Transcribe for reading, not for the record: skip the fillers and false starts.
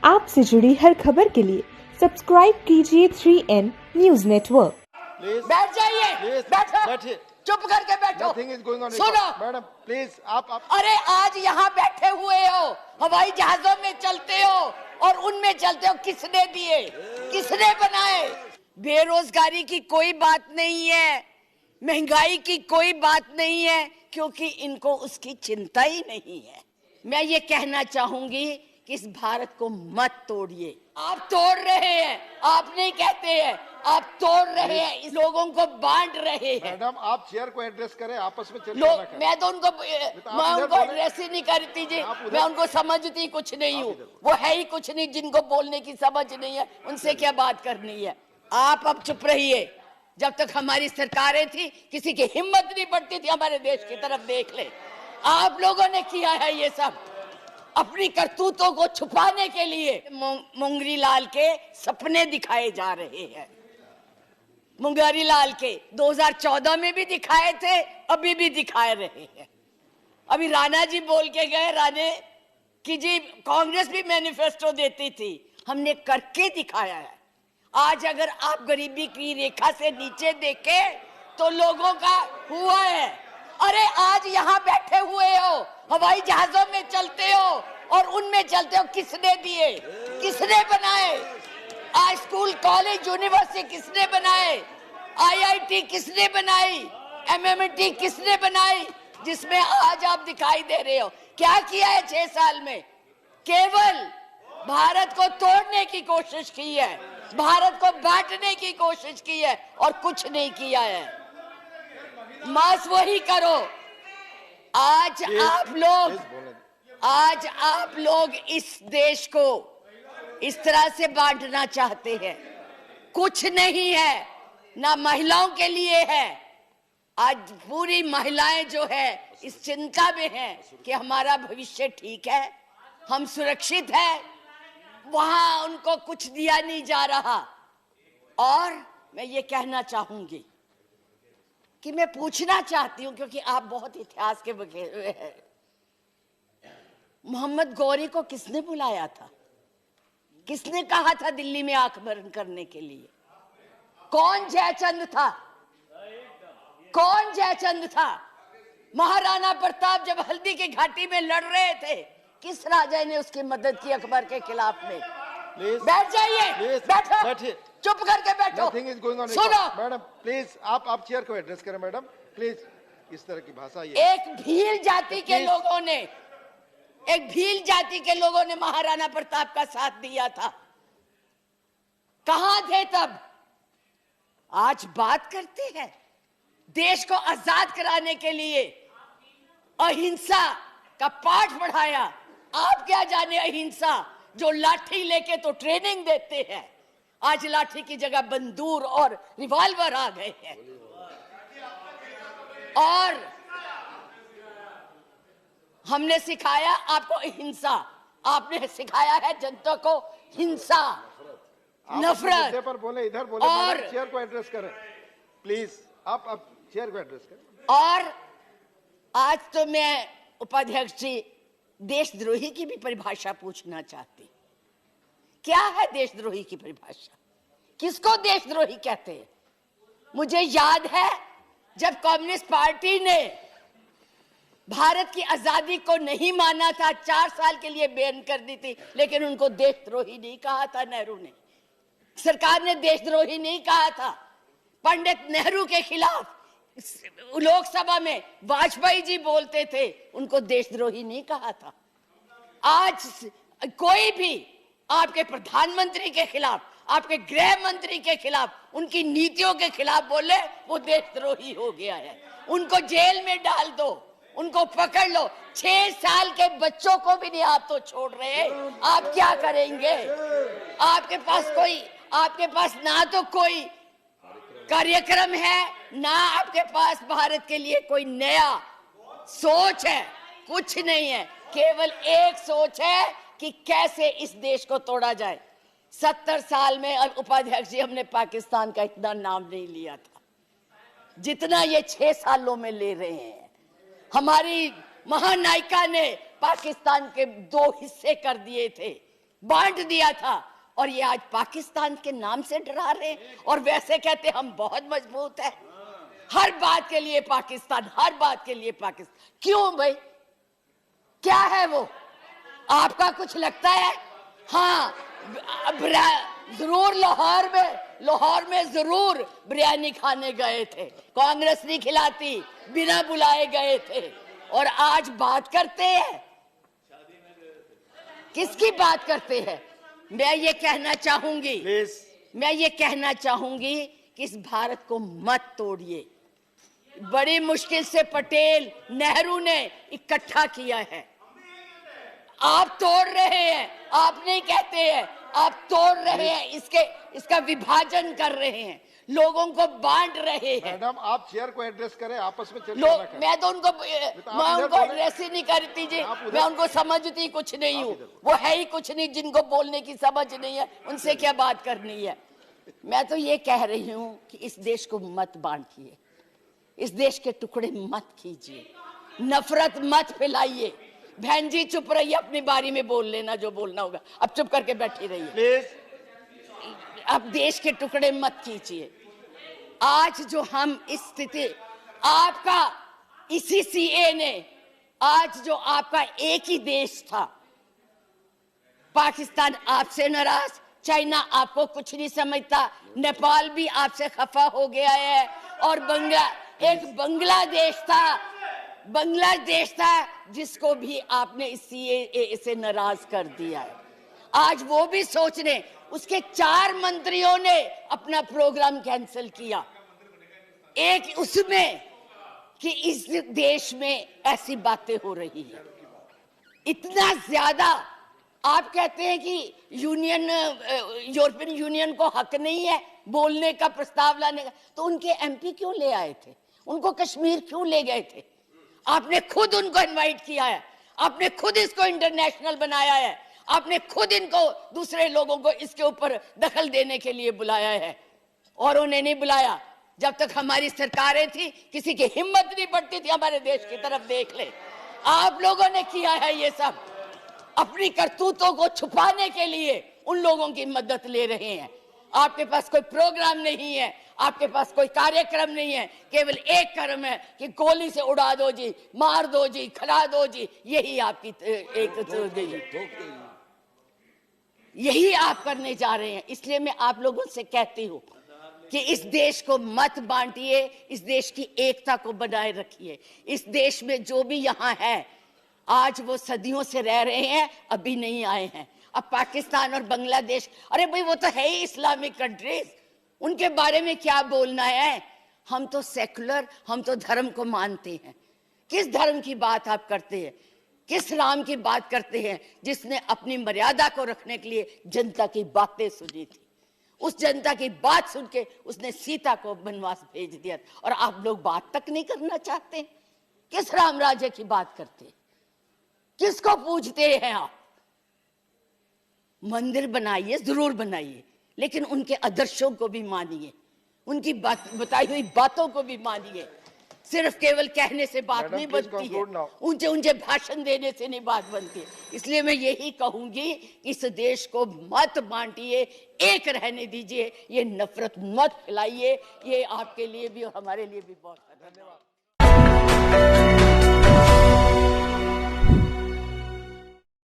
आपसे जुड़ी हर खबर के लिए सब्सक्राइब कीजिए 3N न्यूज नेटवर्क। बैठ जाइए, बैठिए, चुप करके बैठो। सुनो मैडम प्लीज आप अरे आज यहाँ बैठे हुए हो, हवाई जहाजों में चलते हो और उनमें चलते हो, किसने दिए, किसने बनाए? बेरोजगारी की कोई बात नहीं है, महंगाई की कोई बात नहीं है, क्योंकि इनको उसकी चिंता ही नहीं है। मैं ये कहना चाहूंगी कि इस भारत को मत तोड़िए। आप तोड़ रहे हैं, आप नहीं कहते हैं, आप तोड़ रहे हैं, इस लोगों को बांट रहे हैं। मैडम आप चेयर को एड्रेस करें, आपस में चर्चा लोग, ना करें। मैं तो उनको एड्रेस ही नहीं करती जी, मैं उनको समझती कुछ नहीं हूँ, वो है ही कुछ नहीं, जिनको बोलने की समझ नहीं है उनसे क्या बात करनी है। आप अब चुप रहिए। जब तक हमारी सरकारें थी किसी की हिम्मत नहीं पड़ती थी हमारे देश की तरफ देख ले। आप लोगों ने किया है ये सब अपनी करतूतों को छुपाने के लिए। मुंगरी लाल के सपने दिखाए जा रहे हैं। मुंगरी लाल के 2014 में भी दिखाए थे, अभी भी दिखाए रहे हैं। अभी राणा जी बोल के गए, राणे कि जी कांग्रेस भी मैनिफेस्टो देती थी, हमने करके दिखाया है। आज अगर आप गरीबी की रेखा से नीचे देखें तो लोगों का हुआ है। अरे आज यहाँ बैठे हुए हो, हवाई जहाजों में चलते हो और उनमें चलते हो, किसने दिए, किसने बनाए? आज स्कूल कॉलेज यूनिवर्सिटी किसने बनाए? आईआईटी किसने बनाई? एमएमटी किसने बनाई? जिसमें आज आप दिखाई दे रहे हो। क्या किया है 6 साल में? केवल भारत को तोड़ने की कोशिश की है, भारत को बांटने की कोशिश की है और कुछ नहीं किया है। बस वही करो। आज आप लोग इस देश को इस तरह से बांटना चाहते हैं। कुछ नहीं है, ना महिलाओं के लिए है। आज पूरी महिलाएं जो है इस चिंता में हैं कि हमारा भविष्य ठीक है, हम सुरक्षित है, वहां उनको कुछ दिया नहीं जा रहा। और मैं ये कहना चाहूंगी कि मैं पूछना चाहती हूं, क्योंकि आप बहुत इतिहास के बखे हुए हैं, मोहम्मद गौरी को किसने बुलाया था? किसने कहा था दिल्ली में आंख बंद करने के लिए? कौन जयचंद था? कौन जयचंद था? महाराणा प्रताप जब हल्दी की घाटी में लड़ रहे थे, किस राजा ने उसकी मदद की अकबर के खिलाफ में? बैठ जाइए, बैठिए, चुप करके बैठो। सुनो मैडम प्लीज आप चेयर को एड्रेस करें। मैडम प्लीज, इस तरह की भाषा ये एक भील जाति के लोगों ने, एक भील जाति के लोगों ने महाराणा प्रताप का साथ दिया था। कहां थे तब? आज बात करते हैं देश को आजाद कराने के लिए अहिंसा का पाठ पढ़ाया। आप क्या जाने अहिंसा, जो लाठी लेके तो ट्रेनिंग देते हैं, आज लाठी की जगह बंदूक और रिवॉल्वर आ गए हैं। और हमने सिखाया आपको अहिंसा, आपने सिखाया है जनता को हिंसा, नफरत पर बोले, इधर बोले। और चेयर को एड्रेस करें प्लीज, आप चेयर को एड्रेस करें। और आज तो मैं उपाध्यक्ष जी देशद्रोही की भी परिभाषा पूछना चाहती। क्या है देशद्रोही की परिभाषा? किसको देशद्रोही कहते हैं? मुझे याद है जब कम्युनिस्ट पार्टी ने भारत की आजादी को नहीं माना था, 4 साल के लिए बैन कर दी थी, लेकिन उनको देशद्रोही नहीं कहा था। नेहरू ने, सरकार ने देशद्रोही नहीं कहा था। पंडित नेहरू के खिलाफ लोकसभा में वाजपेयी जी बोलते थे, उनको देशद्रोही नहीं कहा था। आज कोई भी आपके प्रधानमंत्री के खिलाफ, आपके गृह मंत्री के खिलाफ, उनकी नीतियों के खिलाफ बोले, वो देशद्रोही हो गया है। उनको जेल में डाल दो, उनको पकड़ लो। 6 साल के बच्चों को भी नहीं आप तो छोड़ रहे। आप क्या करेंगे? आपके पास ना तो कोई कार्यक्रम है, ना आपके पास भारत के लिए कोई नया सोच है, कुछ नहीं है। केवल एक सोच है कि कैसे इस देश को तोड़ा जाए। 70 साल में उपाध्यक्ष जी हमने पाकिस्तान का इतना नाम नहीं लिया था जितना ये 6 सालों में ले रहे हैं। हमारी महानायिका ने पाकिस्तान के 2 हिस्से कर दिए थे, बांट दिया था, और ये आज पाकिस्तान के नाम से डरा रहे हैं, और वैसे कहते हम बहुत मजबूत है। हर बात के लिए पाकिस्तान, हर बात के लिए पाकिस्तान। क्यों भाई, क्या है वो? आपका कुछ लगता है? हाँ, जरूर लाहौर में जरूर बिरयानी खाने गए थे, कांग्रेस नहीं खिलाती, बिना बुलाए गए थे, और आज बात करते हैं। किसकी बात करते हैं? मैं ये कहना चाहूंगी कि इस भारत को मत तोड़िए। बड़ी मुश्किल से पटेल, नेहरू ने इकट्ठा किया है, आप तोड़ रहे हैं। आप नहीं कहते हैं, आप तोड़ रहे हैं, इसका विभाजन कर रहे हैं, लोगों को बांट रहे हैं। मैडम, आप चेयर को एड्रेस करें, आपस में चर्चा ना करें। मैं उनको एड्रेस ही नहीं करती जी, मैं उनको समझती कुछ नहीं हूँ। वो है ही कुछ नहीं, जिनको बोलने की समझ नहीं है, उनसे क्या बात करनी है। मैं तो ये कह रही हूँ कि इस देश को मत बांटिए, इस देश के टुकड़े मत कीजिए, नफरत मत फैलाइए। बहन जी चुप रहिए, अपनी बारी में बोल लेना जो बोलना होगा, अब चुप करके बैठी रहिए प्लीज। अब देश के टुकड़े मत कीजिए। आज जो हम इस स्थिति, आपका इसी सीए ने, आज जो आपका एक ही देश था, पाकिस्तान आपसे नाराज, चाइना आपको कुछ नहीं समझता, नेपाल भी आपसे खफा हो गया है, और बांग्लादेश था जिसको भी आपने इस सीएए से नाराज कर दिया है। आज वो भी सोच रहे, उसके 4 मंत्रियों ने अपना प्रोग्राम कैंसिल किया, एक उसमें कि इस देश में ऐसी बातें हो रही है। इतना ज्यादा आप कहते हैं कि यूरोपियन यूनियन को हक नहीं है बोलने का, प्रस्ताव लाने का, तो उनके एमपी क्यों ले आए थे? उनको कश्मीर क्यों ले गए थे? आपने खुद उनको इनवाइट किया है, आपने खुद इसको इंटरनेशनल बनाया है, आपने खुद इनको, दूसरे लोगों को इसके ऊपर दखल देने के लिए बुलाया है, और उन्हें नहीं बुलाया। जब तक हमारी सरकारें थी, किसी की हिम्मत नहीं पड़ती थी हमारे देश की तरफ देख ले। आप लोगों ने किया है ये सब, अपनी करतूतों को छुपाने के लिए उन लोगों की मदद ले रहे हैं। आपके पास कोई प्रोग्राम नहीं है, आपके पास कोई कार्यक्रम नहीं है, केवल एक कर्म है कि गोली से उड़ा दो जी, मार दो जी, खिला दो जी, यही आपकी यही आप करने जा रहे हैं। इसलिए मैं आप लोगों से कहती हूँ कि इस देश को मत बांटिए, इस देश की एकता को बनाए रखिए। इस देश में जो भी यहाँ है, आज वो सदियों से रह रहे हैं, अभी नहीं आए हैं। अब पाकिस्तान और बांग्लादेश, अरे भाई वो तो है ही इस्लामिक कंट्रीज, उनके बारे में क्या बोलना है? हम तो सेकुलर, हम तो धर्म को मानते हैं। किस धर्म की बात आप करते हैं? किस राम की बात करते हैं जिसने अपनी मर्यादा को रखने के लिए जनता की बातें सुनी थी? उस जनता की बात सुन के उसने सीता को वनवास भेज दिया, और आप लोग बात तक नहीं करना चाहते। किस राम राज्य की बात करते हैं? किसको पूजते हैं आप? मंदिर बनाइए, जरूर बनाइए, लेकिन उनके आदर्शों को भी मानिए, उनकी बताई हुई बातों को भी मानिए। सिर्फ केवल कहने से बात नहीं बनती है, ऊंचे भाषण देने से नहीं बात बनती है। इसलिए मैं यही कहूंगी, इस देश को मत बांटिए, एक रहने दीजिए, ये नफरत मत फैलाइए। ये आपके लिए भी और हमारे लिए भी बहुत धन्यवाद।